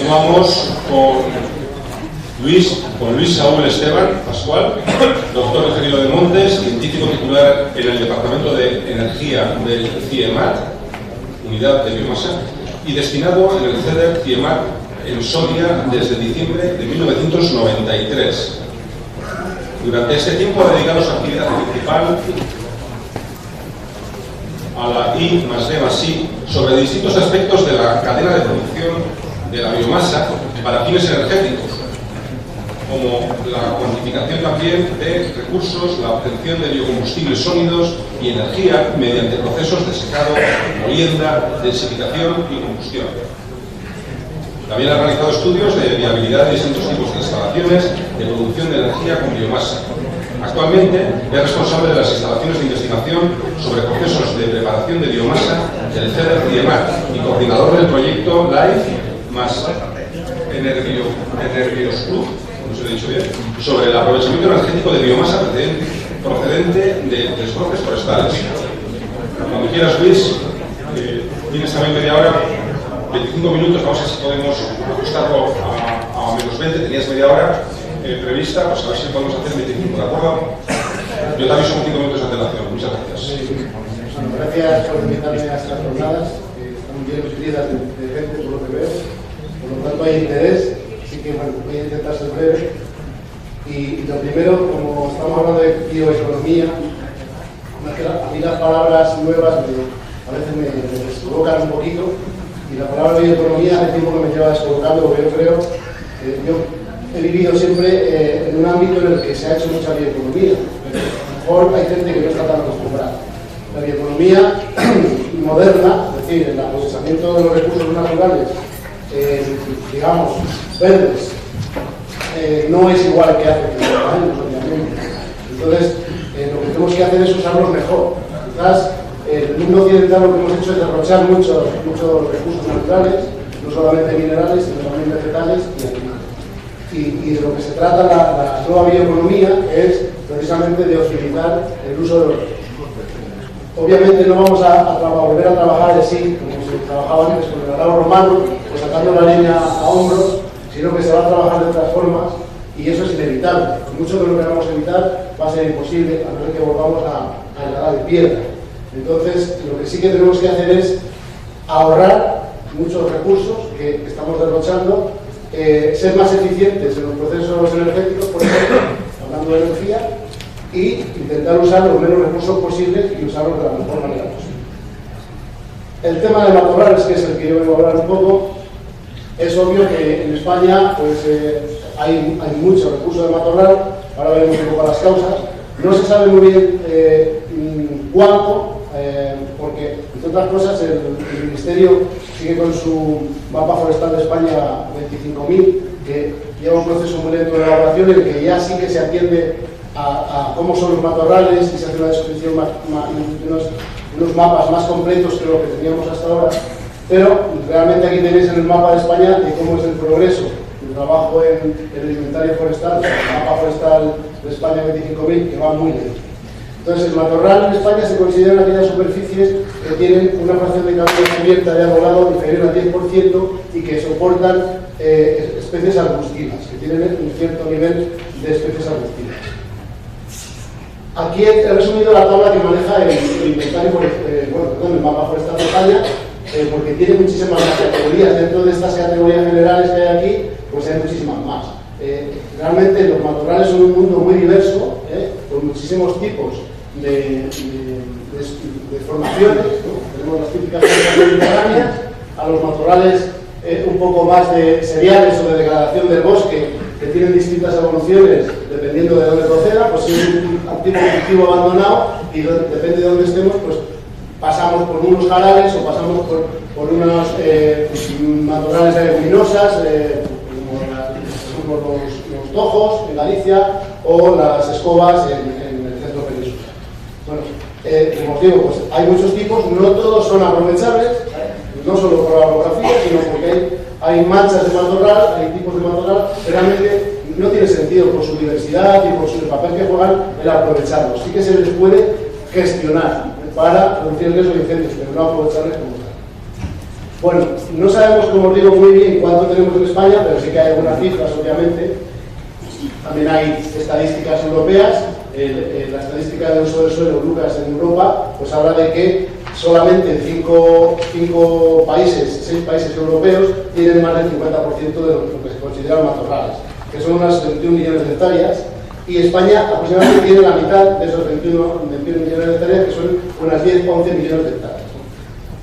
Continuamos con Luis Saúl Esteban Pascual, doctor ingeniero de Montes, científico titular en el Departamento de Energía del CIEMAT, Unidad de Biomasa, y destinado en el CEDER CIEMAT en Soria desde diciembre de 1993. Durante este tiempo ha dedicado su actividad principal a la I+D+I sobre distintos aspectos de la cadena de producción de la biomasa para fines energéticos, como la cuantificación también de recursos, la obtención de biocombustibles sólidos y energía mediante procesos de secado, molienda, densificación y combustión. También ha realizado estudios de viabilidad de distintos tipos de instalaciones de producción de energía con biomasa. Actualmente es responsable de las instalaciones de investigación sobre procesos de preparación de biomasa del CEDER CIEMAT y coordinador del proyecto LIFE más Energios Club, no se lo he dicho bien, sobre el aprovechamiento energético de biomasa procedente de desbrozes forestales. Cuando quieras, Luis, tienes también media hora, 25 minutos, vamos a ver si podemos ajustarlo a menos 20, tenías media hora prevista, pues a ver si podemos hacer 25, ¿de acuerdo? Yo te aviso con 5 minutos de antelación. Muchas gracias. Bueno, gracias por invitarme a estas jornadas, que están bien nutridas de gente, por lo que veo. Por lo tanto, hay interés, así que bueno, voy a intentar ser breve. Y lo primero, como estamos hablando de bioeconomía, a mí las palabras nuevas a veces me descolocan un poquito, y la palabra bioeconomía hace tiempo que me lleva descolocando, porque yo creo, yo he vivido siempre en un ámbito en el que se ha hecho mucha bioeconomía. A lo mejor hay gente que no está tan acostumbrada. La bioeconomía moderna, es decir, el aprovechamiento de los recursos naturales, digamos, verdes, no es igual que hace 30 años, obviamente. Entonces, lo que tenemos que hacer es usarlos mejor. Quizás el mundo occidental lo que hemos hecho es derrochar muchos recursos naturales, no solamente minerales, sino también vegetales y animales. Y de lo que se trata la nueva bioeconomía es precisamente de optimizar el uso de los recursos. Obviamente no vamos a volver a trabajar así como se trabajaba antes con el arado romano, pues sacando la leña a hombros, sino que se va a trabajar de otras formas, y eso es inevitable. Por mucho que lo queramos evitar, va a ser imposible a menos que volvamos a la edad de piedra. Entonces, lo que sí que tenemos que hacer es ahorrar muchos recursos que estamos derrochando, ser más eficientes en los procesos energéticos, por ejemplo, hablando de energía, y intentar usar los menos recursos posibles y usarlos de la mejor manera posible. El tema de matorrales, que es el que yo vengo a hablar un poco, es obvio que en España pues, hay mucho recurso de matorral. Ahora veremos un poco las causas. No se sabe muy bien cuánto, porque, entre otras cosas, el Ministerio sigue con su mapa forestal de España 25.000, que lleva un proceso muy lento de elaboración en el que ya sí que se atiende a cómo son los matorrales y se hace una descripción, unos mapas más completos que lo que teníamos hasta ahora. Pero realmente aquí tenéis en el mapa de España de cómo es el progreso del trabajo en el inventario forestal, el mapa forestal de España 25.000, que va muy lento. Entonces, el matorral en España se consideran aquellas superficies que tienen una fracción de cabeza cubierta de arbolado inferior al 10% y que soportan especies arbustivas, que tienen un cierto nivel de especies arbustivas. Aquí he resumido la tabla que maneja el inventario, el mapa forestal de España, porque tiene muchísimas más categorías. Dentro de estas categorías generales que hay aquí, pues hay muchísimas más. Realmente los matorrales son un mundo muy diverso, con muchísimos tipos de formaciones, ¿no? Tenemos las típicas formaciones mediterráneas, a los matorrales un poco más de cereales o de degradación del bosque, que tienen distintas evoluciones dependiendo de dónde proceda. Pues si es un tipo cultivo abandonado y depende de dónde estemos, pues pasamos por unos jarales o pasamos por unos matorrales de leguminosas, como los tojos en Galicia o las escobas en el centro peninsular. Bueno, como os digo, pues hay muchos tipos, no todos son aprovechables, no solo por la orografía, sino porque hay manchas de matorral, hay tipos de matorral que realmente no tiene sentido por su diversidad y por su papel que juegan el aprovecharlos. Sí que se les puede gestionar para reducir el riesgo de incendios, pero no aprovecharles como tal. Bueno, no sabemos, como os digo, muy bien cuánto tenemos en España, pero sí que hay algunas cifras, obviamente. También hay estadísticas europeas. La estadística de uso del suelo, Lucas, en Europa, pues habla de que solamente 6 países europeos tienen más del 50% de lo que se consideran matorrales, que son unas 21 millones de hectáreas, y España aproximadamente tiene la mitad de esos 21 millones de hectáreas, que son unas 10 o 11 millones de hectáreas,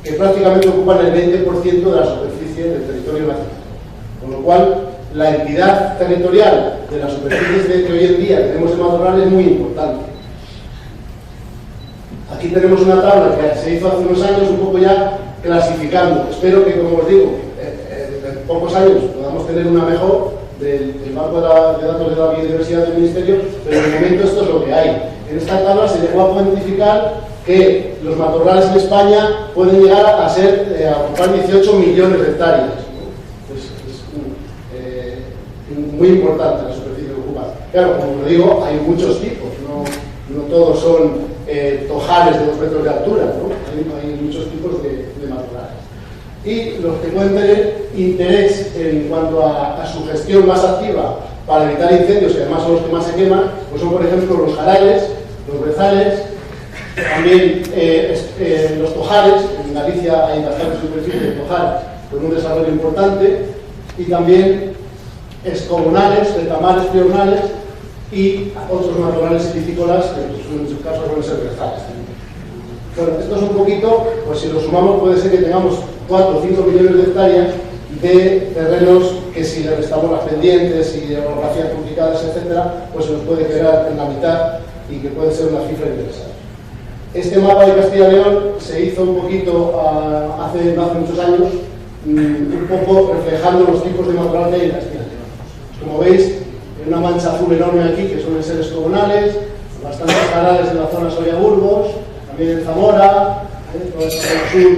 que prácticamente ocupan el 20% de la superficie del territorio nacional. Con lo cual, la entidad territorial de las superficies que hoy en día tenemos en matorral es muy importante. Aquí tenemos una tabla que se hizo hace unos años, un poco ya clasificando. Espero que, como os digo, en pocos años podamos tener una mejor del banco de datos de la biodiversidad del Ministerio, pero de momento esto es lo que hay. En esta tabla se llegó a cuantificar que los matorrales en España pueden llegar a ocupar 18 millones de hectáreas. Muy importante la superficie que ocupa. Claro, como os digo, hay muchos tipos, no todos son tojales de 2 metros de altura, ¿no? Hay muchos tipos de matorrales. Y los que pueden tener interés en cuanto a su gestión más activa para evitar incendios, que además son los que más se queman, pues son, por ejemplo, los jarales, los brezales, también los tojales. En Galicia hay bastante superficie de tojales con un desarrollo importante, y también escogonales, retamares, piornales y otros matorrales piscícolas, que en su caso suelen ser brezales. Bueno, esto es un poquito, pues si lo sumamos puede ser que tengamos 4 o 5 millones de hectáreas de terrenos que, si le restamos las pendientes y orografías complicadas, etcétera, pues se nos puede quedar en la mitad, y que puede ser una cifra interesante. Este mapa de Castilla y León se hizo un poquito hace muchos años, un poco reflejando los tipos de matorral que hay en Castilla y León. Como veis, hay una mancha azul enorme aquí, que suelen ser escogonales, bastantes jarales en la zona Soria-Burgos, también en Zamora, toda esta zona sur,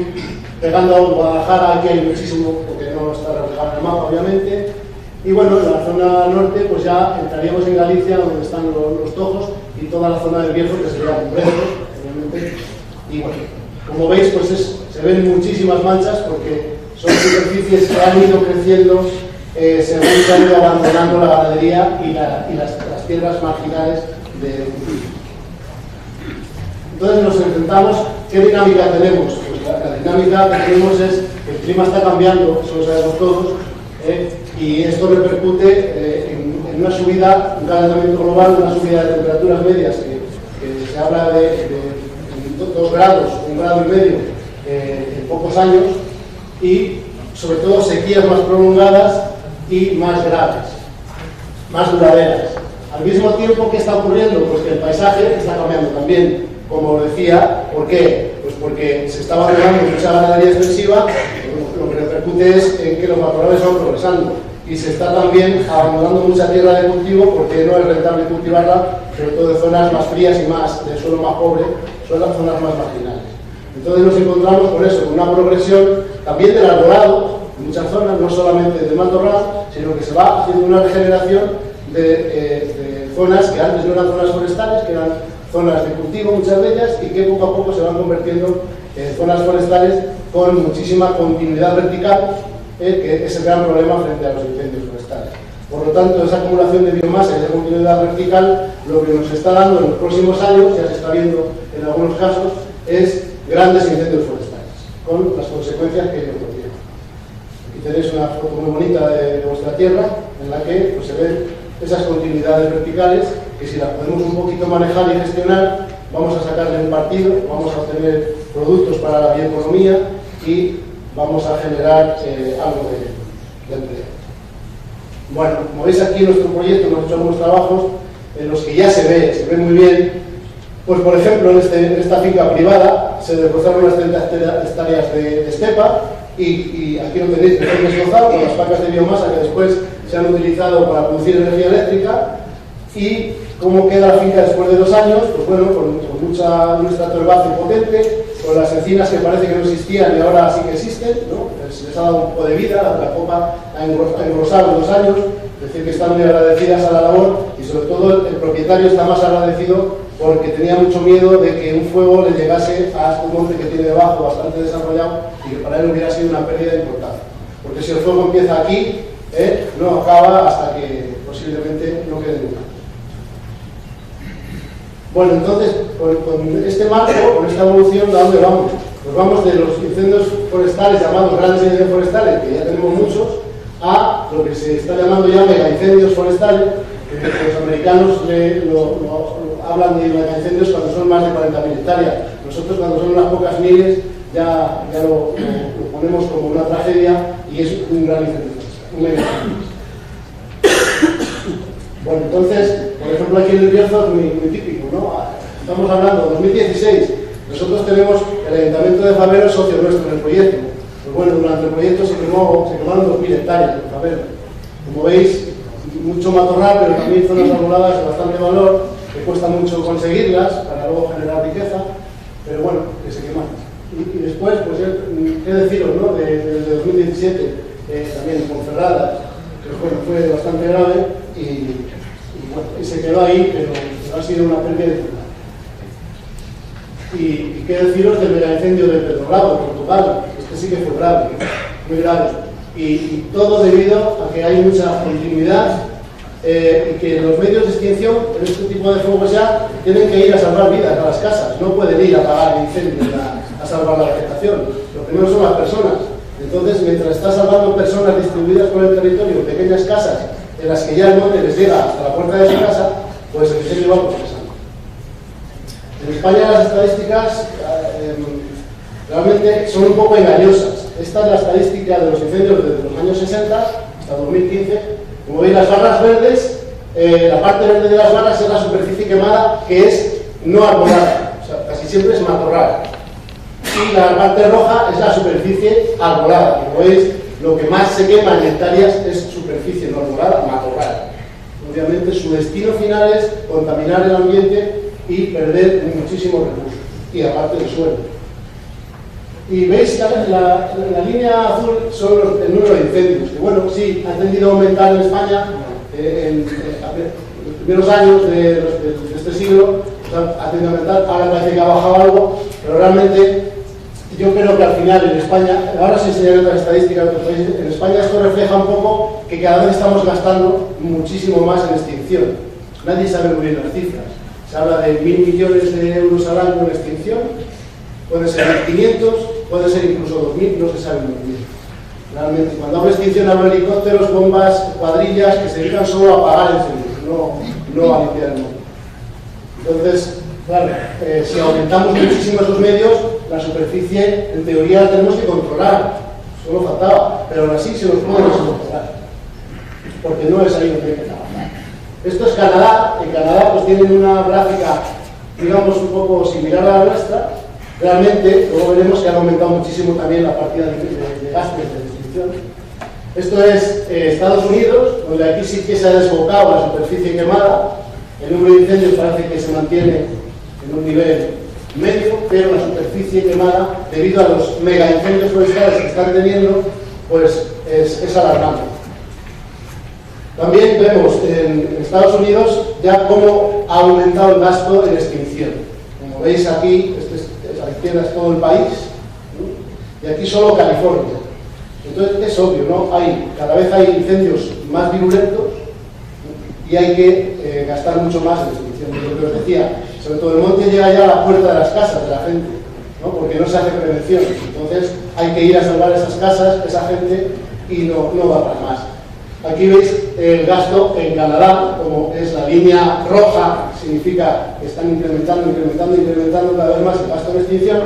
pegando a Guadalajara. Aquí hay muchísimo, porque no está reflejado en el mapa, obviamente. Y bueno, en la zona norte, pues ya entraríamos en Galicia, donde están los tojos, y toda la zona del Bierzo, que sería Cumbreros, obviamente. Y bueno, como veis, pues se ven muchísimas manchas, porque son superficies que han ido creciendo según se han ido abandonando la ganadería y las tierras marginales de cultivo. Entonces nos enfrentamos, ¿qué dinámica tenemos? Pues la dinámica que tenemos es que el clima está cambiando, eso lo sabemos todos, y esto repercute en una subida, un calentamiento global, una subida de temperaturas medias, que se habla de 2 grados, 1,5 grados en pocos años, y sobre todo sequías más prolongadas y más graves, más duraderas. Al mismo tiempo, ¿qué está ocurriendo? Pues que el paisaje está cambiando también, como decía. ¿Por qué? Pues porque se está abandonando mucha ganadería extensiva, lo que repercute es en que los matorrales van progresando, y se está también abandonando mucha tierra de cultivo, porque no es rentable cultivarla, sobre todo en zonas más frías y más de suelo más pobre, son las zonas más marginales. Entonces nos encontramos con eso, con una progresión también del arbolado en muchas zonas, no solamente del matorral, sino que se va haciendo una regeneración de zonas que antes no eran zonas forestales, que eran zonas de cultivo, muchas de ellas, y que poco a poco se van convirtiendo en zonas forestales con muchísima continuidad vertical, que es el gran problema frente a los incendios forestales. Por lo tanto, esa acumulación de biomasa y de continuidad vertical, lo que nos está dando en los próximos años, ya se está viendo en algunos casos, es grandes incendios forestales, con las consecuencias que ello contiene. Aquí tenéis una foto muy bonita de vuestra tierra, en la que pues, se ven esas continuidades verticales, que si las podemos un poquito manejar y gestionar, vamos a sacarle un partido, vamos a obtener productos para la bioeconomía y vamos a generar algo de empleo. Bueno, como veis aquí en nuestro proyecto hemos hecho algunos trabajos en los que ya se ve muy bien. Pues por ejemplo, en esta finca privada se desbrozaron unas 30 hectáreas de estepa, y aquí lo tenéis bien esbozado con las placas de biomasa que después se han utilizado para producir energía eléctrica. Y cómo queda la finca después de 2 años, pues bueno, con un extractor base potente, con las encinas que parece que no existían y ahora sí que existen, ¿no? Se les ha dado un poco de vida, la copa ha engrosado en 2 años, es decir, que están muy agradecidas a la labor, y sobre todo el propietario está más agradecido porque tenía mucho miedo de que un fuego le llegase a este monte que tiene debajo, bastante desarrollado, y que para él hubiera sido una pérdida importante. Porque si el fuego empieza aquí, no acaba hasta que posiblemente no quede nunca. Bueno, entonces, con este marco, con esta evolución, ¿a dónde vamos? Pues vamos de los incendios forestales, llamados grandes incendios forestales, que ya tenemos muchos, a lo que se está llamando ya megaincendios forestales, que los americanos hablan de megaincendios cuando son más de 40.000 hectáreas. Nosotros, cuando son unas pocas miles, ya lo ponemos como una tragedia y es un gran incendio forestal, un megaincendio. Bueno, entonces, por ejemplo, aquí en el Bierzo es muy típico, ¿no? Estamos hablando de 2016, nosotros tenemos el Ayuntamiento de Fabero, es socio nuestro en el proyecto. Pues bueno, durante el proyecto se quemaron 2.000 hectáreas en Fabero. Como veis, mucho matorral, pero también zonas arboladas de bastante valor, que cuesta mucho conseguirlas para luego generar riqueza, pero bueno, que se queman. Y después, pues, qué deciros, ¿no? De 2017, también en Ponferrada, que bueno, fue bastante grave y se quedó ahí, pero ha sido una pérdida de vida. Y qué deciros del megaincendio de Pedrolado, Portugal, este sí que fue grave, muy grave. Y todo debido a que hay mucha continuidad y que los medios de extinción en este tipo de fuegos ya tienen que ir a salvar vidas a las casas, no pueden ir a apagar incendios, a salvar la vegetación. Lo primero son las personas. Entonces, mientras está salvando personas distribuidas por el territorio en pequeñas casas, en las que ya el monte les llega hasta la puerta de su casa, pues el incendio va progresando. En España las estadísticas realmente son un poco engañosas. Esta es la estadística de los incendios desde los años 60 hasta 2015. Como veis, las barras verdes, la parte verde de las barras es la superficie quemada, que es no arbolada, o sea, casi siempre es matorral. Y la parte roja es la superficie arbolada. Como veis, lo que más se quema en hectáreas es superficie no arbolada, matorral. Obviamente su destino final es contaminar el ambiente y perder muchísimos recursos, y aparte del suelo. Y veis la línea azul son el número de incendios, que bueno, sí, ha tendido a aumentar en España en los primeros años de este siglo, ha tendido a aumentar, ahora parece que ha bajado algo, pero realmente yo creo que al final en España, ahora os enseñaré otras estadísticas de otros países, en España esto refleja un poco que cada vez estamos gastando muchísimo más en extinción. Nadie sabe muy bien las cifras. Se habla de 1.000 millones de euros al año en extinción, puede ser 500, puede ser incluso 2.000, no se sabe muy bien. Realmente, cuando hablo de extinción hablo de helicópteros, bombas, cuadrillas que se dedican solo a apagar incendios, no a limpiar el mundo. Entonces, claro, si aumentamos muchísimo esos medios, la superficie en teoría la tenemos que controlar, solo faltaba, pero aún así se nos puede controlar, porque no es ahí donde hay que trabajar. Esto es Canadá. En Canadá pues tienen una gráfica, digamos, un poco similar a la nuestra. Realmente, luego veremos que han aumentado muchísimo también la partida de gastos de destrucción. Esto es Estados Unidos, donde aquí sí que se ha desbocado la superficie quemada. El número de incendios parece que se mantiene en un nivel medio, pero la superficie quemada, debido a los mega incendios forestales que están teniendo, pues es alarmante. También vemos en Estados Unidos ya cómo ha aumentado el gasto en extinción. Como veis aquí, a la izquierda es todo el país, ¿no? Y aquí solo California. Entonces es obvio, ¿no? Cada vez hay incendios más virulentos, ¿no? Y hay que gastar mucho más en extinción. Lo que os decía, sobre todo el monte llega ya a la puerta de las casas de la gente, ¿no? Porque no se hace prevención. Entonces hay que ir a salvar esas casas, esa gente, y no va para más. Aquí veis el gasto en Canadá, como es la línea roja, significa que están incrementando cada vez más el gasto en extinción,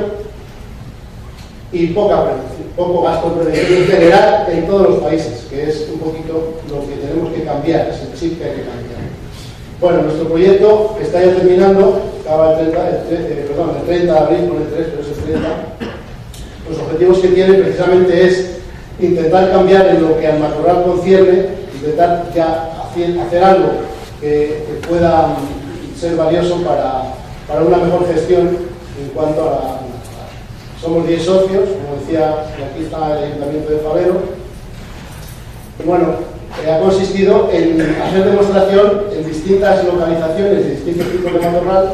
y poco gasto en prevención en general en todos los países, que es un poquito lo que tenemos que cambiar, es el chip que hay que cambiar. Bueno, nuestro proyecto que está ya terminando, acaba el 30 de abril, con el 3, pero es el 30. Los objetivos que tiene precisamente es intentar cambiar en lo que al matorral concierne, intentar ya hacer algo que pueda ser valioso para una mejor gestión en cuanto a la... Somos 10 socios, como decía, y aquí está el Ayuntamiento de Fabero. Y bueno, ha consistido en hacer demostración en distintas localizaciones, de distintos tipos de matorral,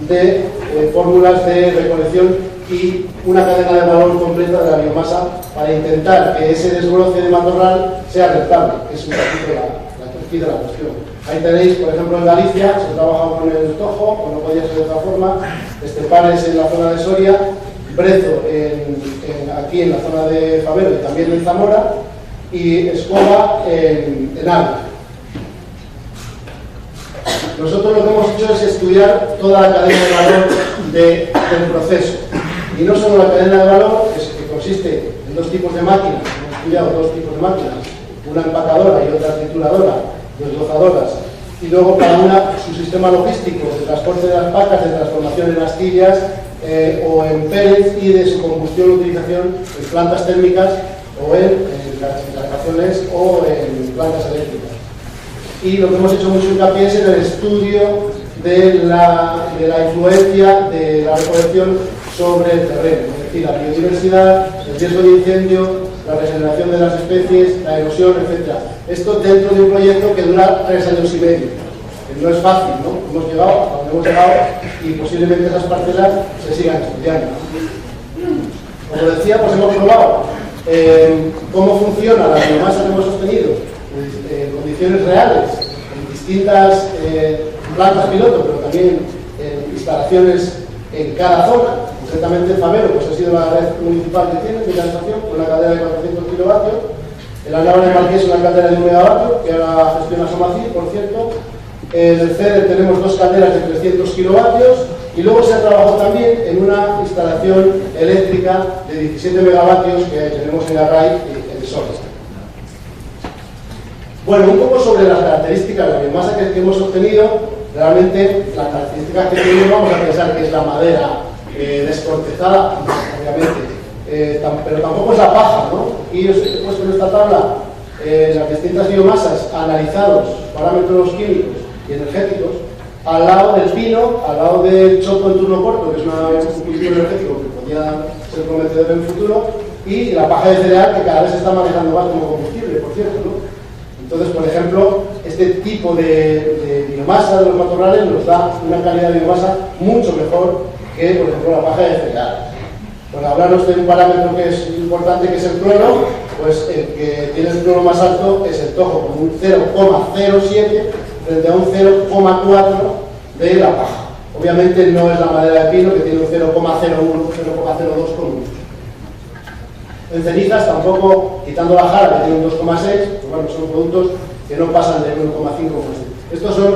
de fórmulas de recolección y una cadena de valor completa de la biomasa para intentar que ese desbroce de matorral sea rentable, que es un poquito la cuestión. Ahí tenéis, por ejemplo, en Galicia se ha trabajado con el tojo, o no podía ser de otra forma, Estepares en la zona de Soria, Brezo aquí en la zona de Fabero y también en Zamora, y Escoba en Ávila. Nosotros lo que hemos hecho es estudiar toda la cadena de valor del proceso. Y no solo la cadena de valor, que consiste en dos tipos de máquinas, hemos estudiado dos tipos de máquinas, una empacadora y otra trituradora, desbrozadoras, y luego cada una su sistema logístico de transporte de las pacas, de transformación en astillas o en pellets y de su combustión o utilización en plantas térmicas o en gasificaciones o en plantas eléctricas. Y lo que hemos hecho mucho hincapié es en el estudio de la influencia de la recolección sobre el terreno, es decir, la biodiversidad, el riesgo de incendio, la regeneración de las especies, la erosión, etc. Esto dentro de un proyecto que dura 3 años y medio, que no es fácil, ¿no? Hemos llegado a donde hemos llegado y posiblemente esas parcelas se sigan estudiando. Como decía, pues hemos probado cómo funciona la biomasa que hemos sostenido en condiciones reales, en distintas plantas piloto, pero también en instalaciones en cada zona. Concretamente Fabero, pues ha sido la red municipal que tiene de canalización, con una caldera de 400 kilovatios. En Alhambra de Marqués una caldera de 1 megavatio, que ahora gestiona Somacil, por cierto. En el CEDER tenemos 2 calderas de 300 kilovatios. Y luego se ha trabajado también en una instalación eléctrica de 17 megavatios que tenemos en Array, en Sol. Bueno, un poco sobre las características de la biomasa que hemos obtenido. Realmente, las características que tiene, vamos a pensar que es la madera descortezada, obviamente, pero tampoco es la paja, ¿no? Y os he puesto en esta tabla las distintas biomasas analizados, parámetros químicos y energéticos, al lado del pino, al lado del chopo en turno corto, que es un cultivo energético que podría ser prometedor en el futuro, y la paja de cereal, que cada vez se está manejando más como combustible, por cierto, ¿no? Entonces, por ejemplo, este tipo de biomasa de los matorrales nos da una calidad de biomasa mucho mejor que, por ejemplo, la paja de cereal. Por hablaros de un parámetro que es importante, que es el cloro, pues el que tiene el cloro más alto es el tojo, con un 0,07 frente a un 0,4 de la paja. Obviamente no es la madera de pino, que tiene un 0,01, 0,02 con mucho. En cenizas tampoco, quitando la jara, que tiene un 2,6, pues bueno, son productos que no pasan del 1,5. Estos son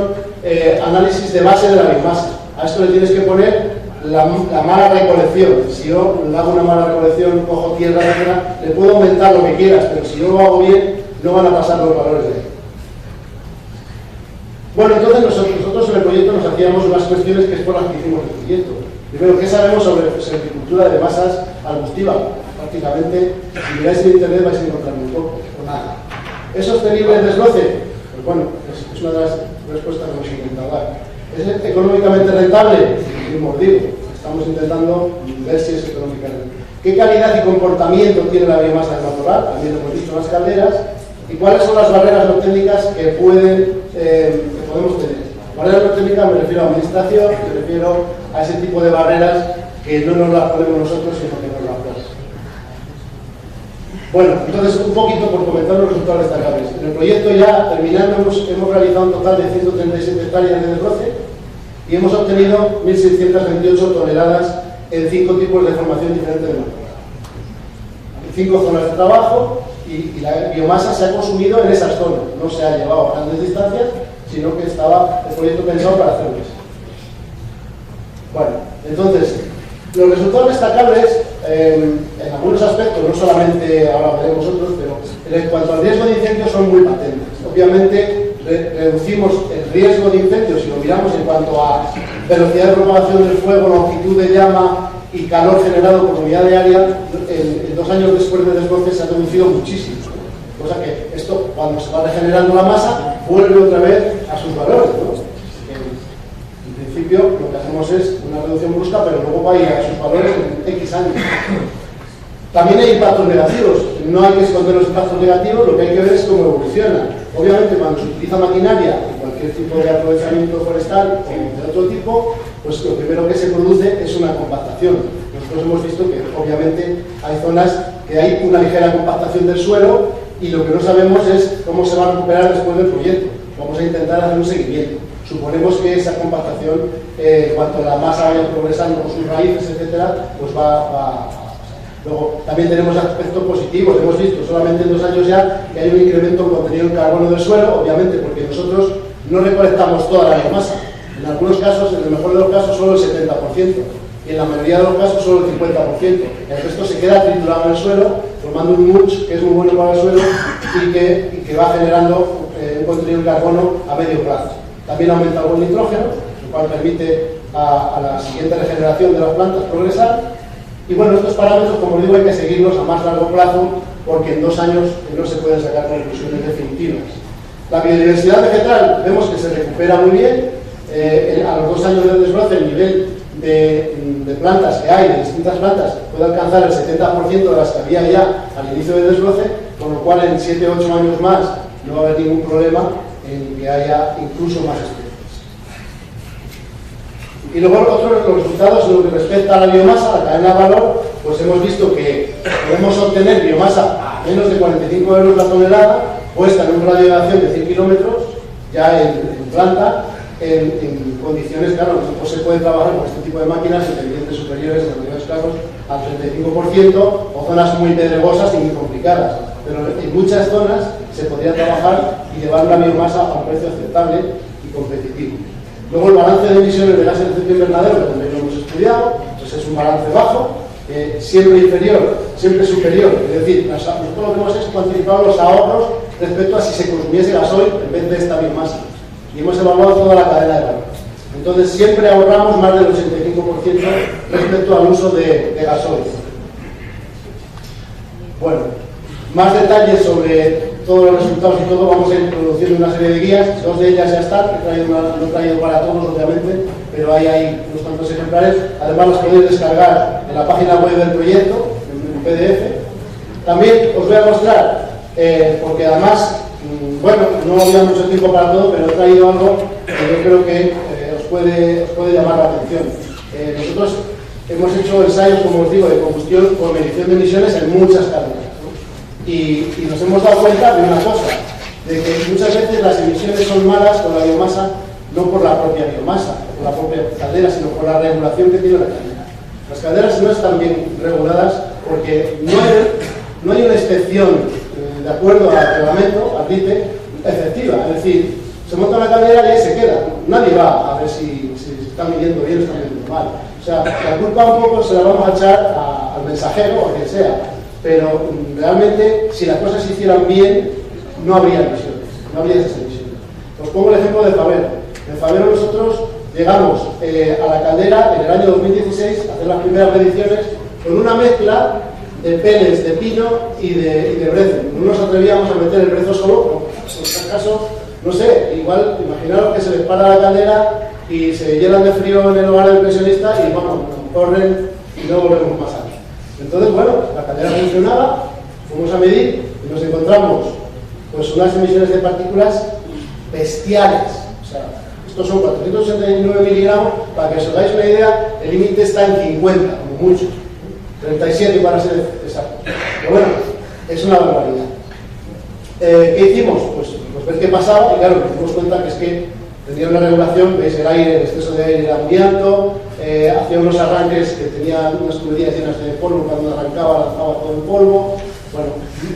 análisis de base de la biomasa. A esto le tienes que poner la mala recolección. Si yo hago una mala recolección, cojo tierra, etc., le puedo aumentar lo que quieras, pero si yo lo hago bien, no van a pasar los valores de ahí. Bueno, entonces nosotros en el proyecto nos hacíamos unas cuestiones que es por las que hicimos el proyecto. Primero, ¿qué sabemos sobre silvicultura de masas arbustivas? Prácticamente, si miráis en internet vais a encontrar muy poco, o nada. ¿Es sostenible el desbroce? Pues bueno, es una de las respuestas que hemos intentado dar. ¿Es económicamente rentable? Como digo, estamos intentando ver si es económicamente. ¿Qué calidad y comportamiento tiene la biomasa del matorral? También lo hemos visto en las calderas. ¿Y cuáles son las barreras no técnicas que podemos tener? Barreras no técnicas me refiero a administración, me refiero a ese tipo de barreras que no nos las ponemos nosotros, sino que nos las ponen. Bueno, entonces un poquito por comentar los resultados destacables. En el proyecto ya terminando hemos realizado un total de 137 hectáreas de desbroce y hemos obtenido 1.628 toneladas en 5 tipos de formación diferente de matorral. 5 zonas de trabajo y la biomasa se ha consumido en esas zonas, no se ha llevado a grandes distancias, sino que estaba el proyecto pensado para hacerlo eso. Bueno, entonces, los resultados destacables en algunos aspectos, no solamente ahora veremos otros, pero en cuanto al riesgo de incendios son muy patentes. Obviamente reducimos el riesgo de incendios si lo miramos en cuanto a velocidad de propagación del fuego, longitud de llama y calor generado por unidad de área. En 2 años después del desbroce se ha reducido muchísimo. Cosa que esto, cuando se va regenerando la masa, vuelve otra vez a sus valores, ¿no? En principio, lo que hacemos es una reducción brusca, pero luego va a ir a sus valores en X años. También hay impactos negativos. No hay que esconder los impactos negativos, lo que hay que ver es cómo evoluciona. Obviamente, cuando se utiliza maquinaria, cualquier tipo de aprovechamiento forestal o de otro tipo, pues lo primero que se produce es una compactación. Nosotros hemos visto que obviamente hay zonas que hay una ligera compactación del suelo y lo que no sabemos es cómo se va a recuperar después del proyecto. Vamos a intentar hacer un seguimiento. Suponemos que esa compactación, cuanto la masa vaya progresando con sus raíces, etcétera, pues va. Luego, también tenemos aspectos positivos. Hemos visto solamente en 2 años ya que hay un incremento en contenido en carbono del suelo, obviamente porque nosotros no recolectamos toda la biomasa. En algunos casos, en el mejor de los casos, solo el 70%. Y en la mayoría de los casos, solo el 50%. El resto se queda triturado en el suelo, formando un mulch que es muy bueno para el suelo y que va generando un contenido en carbono a medio plazo. También aumenta el nitrógeno, lo cual permite a la siguiente regeneración de las plantas progresar. Y bueno, estos parámetros, como os digo, hay que seguirlos a más largo plazo porque en 2 años no se pueden sacar conclusiones definitivas. La biodiversidad vegetal vemos que se recupera muy bien. A los 2 años de desbroce, el nivel de plantas que hay, de distintas plantas, puede alcanzar el 70% de las que había ya al inicio del desbroce, con lo cual en 7 o 8 años más no va a haber ningún problema en que haya incluso más especies. Y luego otros los resultados en lo que respecta a la biomasa, la cadena de valor, pues hemos visto que podemos obtener biomasa a menos de 45 euros la tonelada, puesta en un radio de acción de 100 kilómetros, ya en planta, en condiciones, claro, no se puede trabajar con este tipo de máquinas en pendientes superiores, en algunos casos, al 35%, o zonas muy pedregosas y muy complicadas. Pero en muchas zonas se podría trabajar y llevar la biomasa a un precio aceptable y competitivo. Luego el balance de emisiones de gases de efecto invernadero, que también lo hemos estudiado, pues es un balance bajo, siempre inferior, siempre superior. Es decir, nosotros lo que hemos es cuantificar los ahorros respecto a si se consumiese gasoil en vez de esta biomasa. Y hemos evaluado toda la cadena de valor. Entonces siempre ahorramos más del 85% respecto al uso de gasoil. Bueno, más detalles sobre todos los resultados y todo, vamos a ir produciendo una serie de guías. 2 de ellas ya están, no he traído para todos, obviamente, pero hay unos cuantos ejemplares. Además, las podéis descargar en la página web del proyecto, en PDF. También os voy a mostrar, porque además, bueno, no había mucho tiempo para todo, pero he traído algo que yo creo que os puede llamar la atención. Nosotros hemos hecho ensayos, como os digo, de combustión con medición de emisiones en muchas cadenas. Y nos hemos dado cuenta de una cosa, de que muchas veces las emisiones son malas con la biomasa, no por la propia biomasa, por la propia caldera, sino por la regulación que tiene la caldera. Las calderas no están bien reguladas porque no hay una inspección de acuerdo al reglamento, al RITE, efectiva. Es decir, se monta una caldera y ahí se queda. Nadie va a ver si se está midiendo bien o está midiendo mal. O sea, la culpa un poco se la vamos a echar al mensajero o a quien sea. Pero realmente, si las cosas se hicieran bien, no habría emisiones, no habría esas emisiones. Os pongo el ejemplo de Favero. En Favero nosotros llegamos a la caldera en el año 2016 a hacer las primeras mediciones con una mezcla de peles de pino y de brezo. No nos atrevíamos a meter el brezo solo, pero en este caso, no sé, igual, imaginaros que se les para la caldera y se llenan de frío en el hogar del pensionista y bueno, corren y no volvemos más años. Entonces, bueno, la caldera funcionaba, fuimos a medir y nos encontramos pues unas emisiones de partículas bestiales. O sea, estos son 469 miligramos, para que os hagáis una idea, el límite está en 50, como mucho. 37 para ser exacto. Pero bueno, es una barbaridad. ¿Qué hicimos? Pues ver qué pasaba y claro, nos dimos cuenta que es que tenía una regulación, veis el aire, el exceso de aire era muy alto, hacía unos arranques que tenían unas tuberías llenas de polvo, cuando arrancaba lanzaba todo el polvo. Bueno,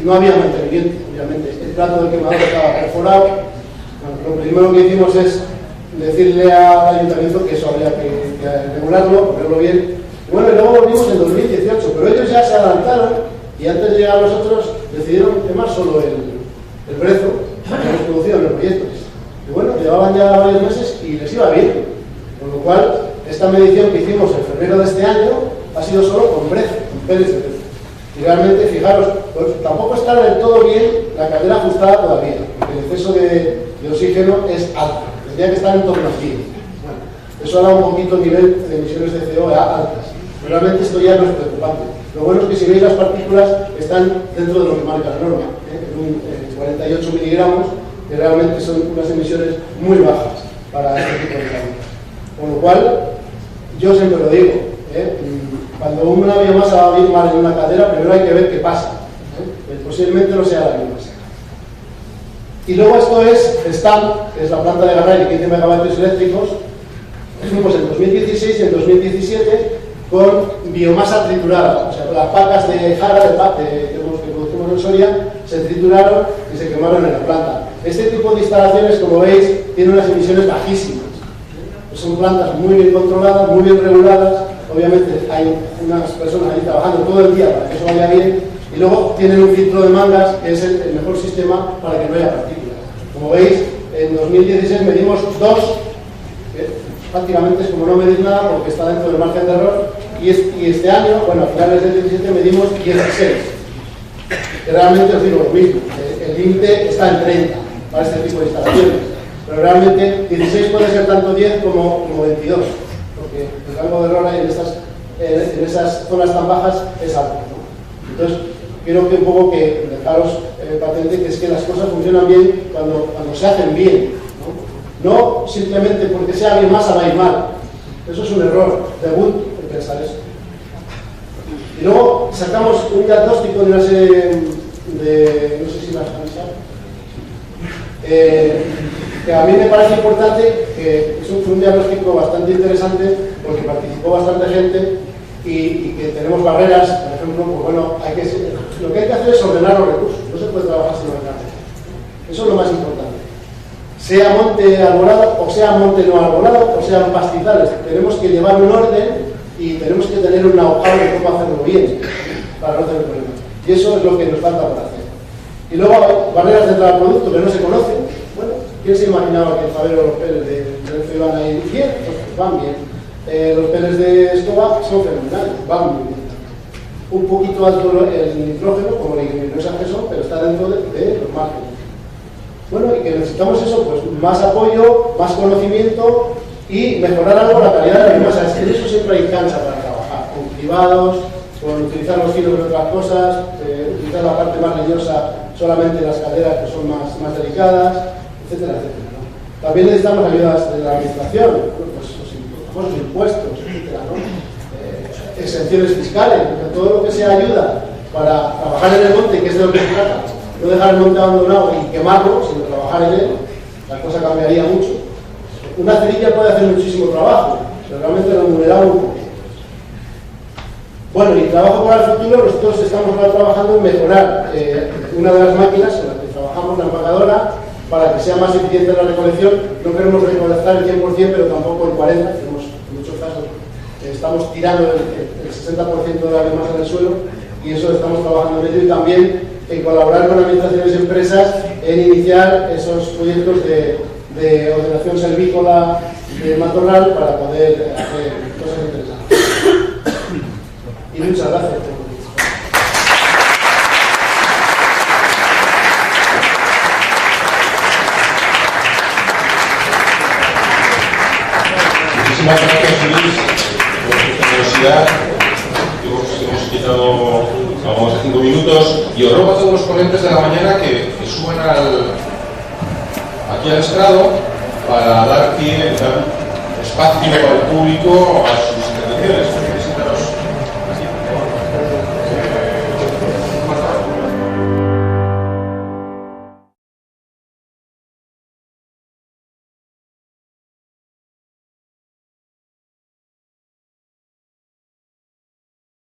no había mantenimiento, obviamente. El plato del quemador estaba perforado. Bueno, lo primero que hicimos es decirle al ayuntamiento que eso habría que regularlo, ponerlo bien. Bueno, y luego volvimos en 2018, pero ellos ya se adelantaron y antes de llegar a nosotros decidieron quemar solo el brezo que hemos producido en el proyecto. Y bueno, llevaban ya varios meses y les iba bien. Con lo cual, esta medición que hicimos en febrero de este año ha sido solo con brezo, con peles de brezo. Y realmente, fijaros, pues, tampoco está del todo bien la caldera ajustada todavía, porque el exceso de oxígeno es alto, tendría que estar en torno a 100. Bueno, eso da un poquito el nivel de emisiones de CO2 altas. Realmente esto ya no es preocupante. Lo bueno es que si veis las partículas están dentro de lo que marca la norma, en 48 miligramos, que realmente son unas emisiones muy bajas para este tipo de plantas. Con lo cual, yo siempre lo digo, cuando una biomasa va a ir mal en una caldera, primero hay que ver qué pasa. Posiblemente no sea la biomasa. Y luego esto es STAM, que es la planta de Garray de 15 megavatios eléctricos. Fuimos en 2016 y en 2017 con biomasa triturada, o sea, las pacas de jara que producimos en Soria se trituraron y se quemaron en la planta. Este tipo de instalaciones, como veis, tienen unas emisiones bajísimas. Son plantas muy bien controladas, muy bien reguladas. Obviamente hay unas personas ahí trabajando todo el día para que eso vaya bien, y luego tienen un filtro de mangas que es el mejor sistema para que no haya partículas. Como veis, en 2016 medimos 2, prácticamente es como no medir nada porque está dentro del margen de error, y este año, bueno, a finales del 2017 medimos 16, que realmente os digo lo mismo, el límite está en 30 para este tipo de instalaciones, pero realmente 16 puede ser tanto 10 como 22, porque el rango de error ahí en esas zonas tan bajas es alto, ¿no? Entonces, quiero que un poco que dejaros patente que es que las cosas funcionan bien cuando se hacen bien, ¿no? No simplemente porque sea biomasa va a ir mal. Eso es un error de Ubuntu, pensar eso. Y luego sacamos un diagnóstico de una serie de, no sé si las han que a mí me parece importante, que fue un diagnóstico bastante interesante porque participó bastante gente y que tenemos barreras, por ejemplo, pues bueno, lo que hay que hacer es ordenar los recursos, no se puede trabajar sin ordenar. Eso es lo más importante. Sea monte arbolado, o sea monte no arbolado, o sean pastizales, tenemos que llevar un orden y tenemos que tener una hoja de cómo hacerlo bien para no tener problemas. Y eso es lo que nos falta por hacer. Y luego hay barreras dentro del producto que no se conocen. Bueno, ¿quién se imaginaba que el Fabero o los peles de Renfe iban a ir bien? Pues van bien. Los peles de Escoba son fenomenales, van muy bien. Un poquito alto el nitrógeno, como la ignominosa que son, pero está dentro de los márgenes. Bueno, y que necesitamos eso, pues más apoyo, más conocimiento y mejorar algo la calidad de la biomasa. Es que en eso siempre hay cancha para trabajar, con cribados, con utilizar los filos de otras cosas, utilizar la parte más leñosa solamente en las calderas que son más delicadas, etcétera, etcétera, ¿no? También necesitamos ayudas de la administración, pues los impuestos, etcétera, ¿no? Exenciones fiscales, todo lo que sea ayuda para trabajar en el monte, que es de lo que se trata, no dejar el monte abandonado y quemarlo, sino trabajar en él, la cosa cambiaría mucho. Una cerilla puede hacer muchísimo trabajo, pero realmente remunerado un poco. Bueno, y trabajo para el futuro, nosotros estamos ahora trabajando en mejorar una de las máquinas en las que trabajamos, la empacadora, para que sea más eficiente la recolección. No queremos recolectar el 100%, pero tampoco el 40%, tenemos en muchos casos estamos tirando el 60% de la biomasa en el suelo, y eso estamos trabajando en ello, y también en colaborar con administraciones y empresas en iniciar esos proyectos de ordenación silvícola de matorral para poder hacer cosas interesantes. Y muchas gracias por Muchísimas gracias, Luis, por tu generosidad. Hemos quitado algo más de 5 minutos y os ruego a todos los ponentes de la mañana que suban aquí al estrado para dar espacio al público a sus intervenciones.